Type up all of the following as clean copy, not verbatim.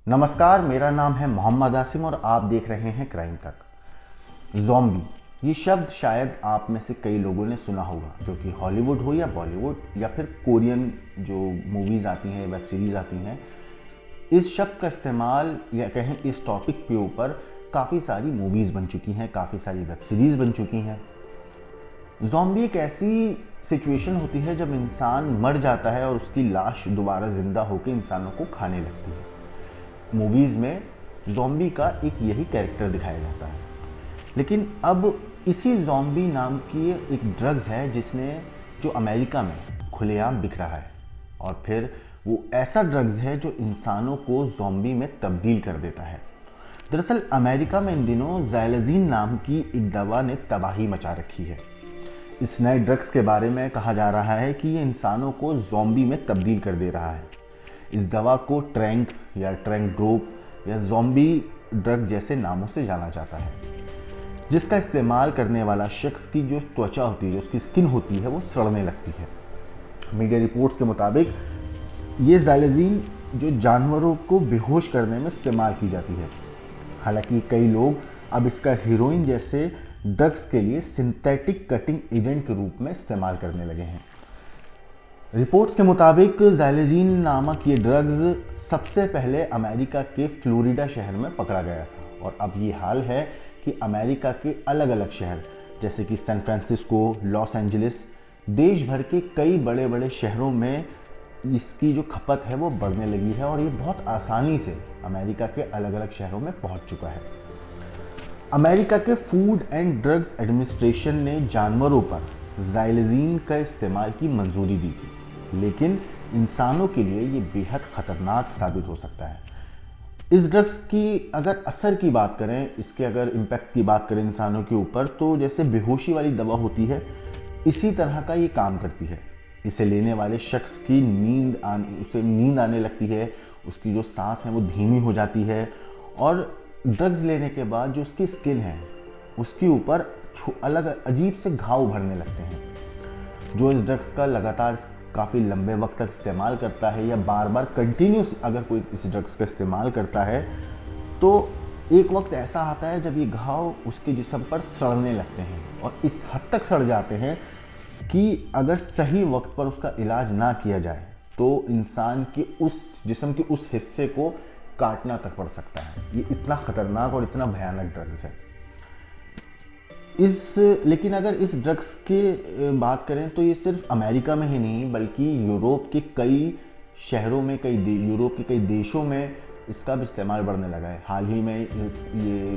नमस्कार, मेरा नाम है मोहम्मद आसिम और आप देख रहे हैं क्राइम तक। ज़ॉम्बी ये शब्द शायद आप में से कई लोगों ने सुना होगा, जो कि हॉलीवुड हो या बॉलीवुड या फिर कोरियन जो मूवीज़ आती हैं, वेब सीरीज़ आती हैं। इस शब्द का इस्तेमाल या कहें इस टॉपिक के ऊपर काफ़ी सारी मूवीज़ बन चुकी हैं, काफ़ी सारी वेब सीरीज़ बन चुकी हैं। ज़ॉम्बी एक ऐसी सिचुएशन होती है जब इंसान मर जाता है और उसकी लाश दोबारा ज़िंदा होकर इंसानों को खाने लगती है। मूवीज़ में ज़ॉम्बी का एक यही कैरेक्टर दिखाया जाता है, लेकिन अब इसी ज़ॉम्बी नाम की एक ड्रग्स है जिसने जो अमेरिका में खुलेआम बिक रहा है, और फिर वो ऐसा ड्रग्स है जो इंसानों को ज़ॉम्बी में तब्दील कर देता है। दरअसल अमेरिका में इन दिनों ज़ैलेज़ीन नाम की एक दवा ने तबाही मचा रखी है। इस नए ड्रग्स के बारे में कहा जा रहा है कि ये इंसानों को ज़ॉम्बी में तब्दील कर दे रहा है। इस दवा को ट्रैंक या ट्रैंक ड्रोप या ज़ॉम्बी ड्रग जैसे नामों से जाना जाता है, जिसका इस्तेमाल करने वाला शख्स की जो त्वचा होती है, जो उसकी स्किन होती है, वो सड़ने लगती है। मीडिया रिपोर्ट्स के मुताबिक ये ज़ैलेज़ीन जो जानवरों को बेहोश करने में इस्तेमाल की जाती है। हालांकि कई लोग अब इसका हीरोइन जैसे ड्रग्स के लिए सिंथेटिक कटिंग एजेंट के रूप में इस्तेमाल करने लगे हैं। रिपोर्ट्स के मुताबिक ज़ैलेज़ीन नामक ये ड्रग्स सबसे पहले अमेरिका के फ्लोरिडा शहर में पकड़ा गया था, और अब ये हाल है कि अमेरिका के अलग अलग शहर जैसे कि सैन फ्रांसिस्को, लॉस एंजलिस, देश भर के कई बड़े बड़े शहरों में इसकी जो खपत है वो बढ़ने लगी है, और ये बहुत आसानी से अमेरिका के अलग अलग शहरों में पहुंच चुका है। अमेरिका के फूड एंड ड्रग्स एडमिनिस्ट्रेशन ने जानवरों पर ज़ैलेज़ीन का इस्तेमाल की मंजूरी दी थी, लेकिन इंसानों के लिए ये बेहद ख़तरनाक साबित हो सकता है। इस ड्रग्स की अगर असर की बात करें, इसके अगर इम्पैक्ट की बात करें इंसानों के ऊपर, तो जैसे बेहोशी वाली दवा होती है, इसी तरह का ये काम करती है। इसे लेने वाले शख्स की उसे नींद आने लगती है, उसकी जो सांस है वो धीमी हो जाती है, और ड्रग्स लेने के बाद जो उसकी स्किन है उसके ऊपर अलग अजीब से घाव भरने लगते हैं। जो इस ड्रग्स का लगातार काफ़ी लंबे वक्त तक इस्तेमाल करता है या बार बार कंटिन्यूस अगर कोई इस ड्रग्स का इस्तेमाल करता है, तो एक वक्त ऐसा आता है जब ये घाव उसके जिस्म पर सड़ने लगते हैं, और इस हद तक सड़ जाते हैं कि अगर सही वक्त पर उसका इलाज ना किया जाए तो इंसान की उस जिस्म के उस हिस्से को काटना तक पड़ सकता है। ये इतना ख़तरनाक और इतना भयानक ड्रग्स है। लेकिन अगर इस ड्रग्स के बात करें तो ये सिर्फ अमेरिका में ही नहीं बल्कि यूरोप के कई शहरों में, यूरोप के कई देशों में इसका भी इस्तेमाल बढ़ने लगा है। हाल ही में ये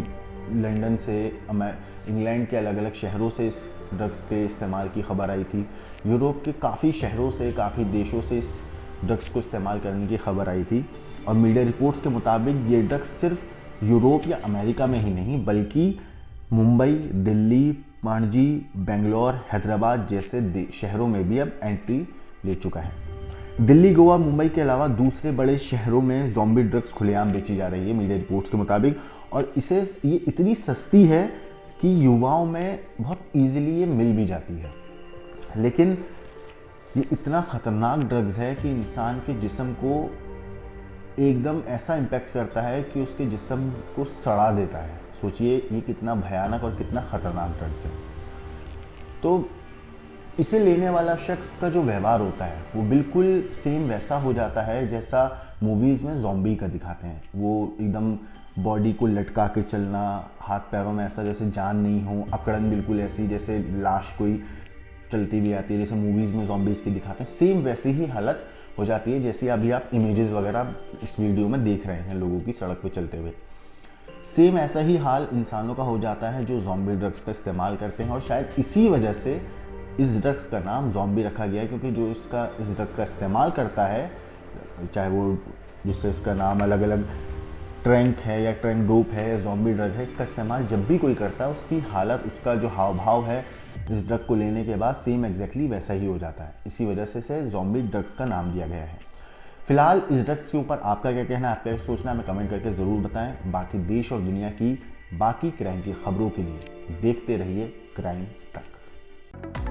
लंदन से इंग्लैंड के अलग अलग शहरों से इस ड्रग्स के इस्तेमाल की खबर आई थी। यूरोप के काफ़ी शहरों से, काफ़ी देशों से इस ड्रग्स को इस्तेमाल करने की खबर आई थी, और मीडिया रिपोर्ट्स के मुताबिक ये ड्रग्स सिर्फ यूरोप या अमेरिका में ही नहीं बल्कि मुंबई, दिल्ली, पणजी, बेंगलोर, हैदराबाद जैसे शहरों में भी अब एंट्री ले चुका है। दिल्ली, गोवा, मुंबई के अलावा दूसरे बड़े शहरों में ज़ॉम्बी ड्रग्स खुलेआम बेची जा रही है मीडिया रिपोर्ट्स के मुताबिक, और ये इतनी सस्ती है कि युवाओं में बहुत ईजिली ये मिल भी जाती है। लेकिन ये इतना ख़तरनाक ड्रग्स है कि इंसान के जिस्म को एकदम ऐसा इम्पैक्ट करता है कि उसके जिस्म को सड़ा देता है। सोचिए ये कितना भयानक और कितना ख़तरनाक ड्रग्स है। तो इसे लेने वाला शख्स का जो व्यवहार होता है वो बिल्कुल सेम वैसा हो जाता है जैसा मूवीज़ में ज़ॉम्बी का दिखाते हैं। वो एकदम बॉडी को लटका के चलना, हाथ पैरों में ऐसा जैसे जान नहीं हो, अकड़न बिल्कुल ऐसी जैसे लाश कोई चलती भी आती है, जैसे मूवीज़ में ज़ॉम्बीज़ की दिखाते हैं, सेम वैसी ही हालत हो जाती है जैसे अभी आप इमेजेस वगैरह इस वीडियो में देख रहे हैं लोगों की सड़क पे चलते हुए। सेम ऐसा ही हाल इंसानों का हो जाता है जो ज़ॉम्बी ड्रग्स का इस्तेमाल करते हैं, और शायद इसी वजह से इस ड्रग्स का नाम ज़ॉम्बी रखा गया है, क्योंकि जो इस ड्रग का इस्तेमाल करता है, चाहे वो जिससे इसका नाम अलग अलग ट्रैंक है या ट्रैंक डोप है या ज़ॉम्बी ड्रग है, इसका इस्तेमाल जब भी कोई करता है उसकी हालत, उसका जो हाव भाव है इस ड्रग को लेने के बाद सेम एग्जैक्टली वैसा ही हो जाता है। इसी वजह से इसे ज़ॉम्बी ड्रग्स का नाम दिया गया है। फिलहाल इस ड्रग्स के ऊपर आपका क्या कहना है, आपका क्या सोचना है, हमें कमेंट करके ज़रूर बताएं। बाकी देश और दुनिया की बाकी क्राइम की खबरों के लिए देखते रहिए क्राइम तक।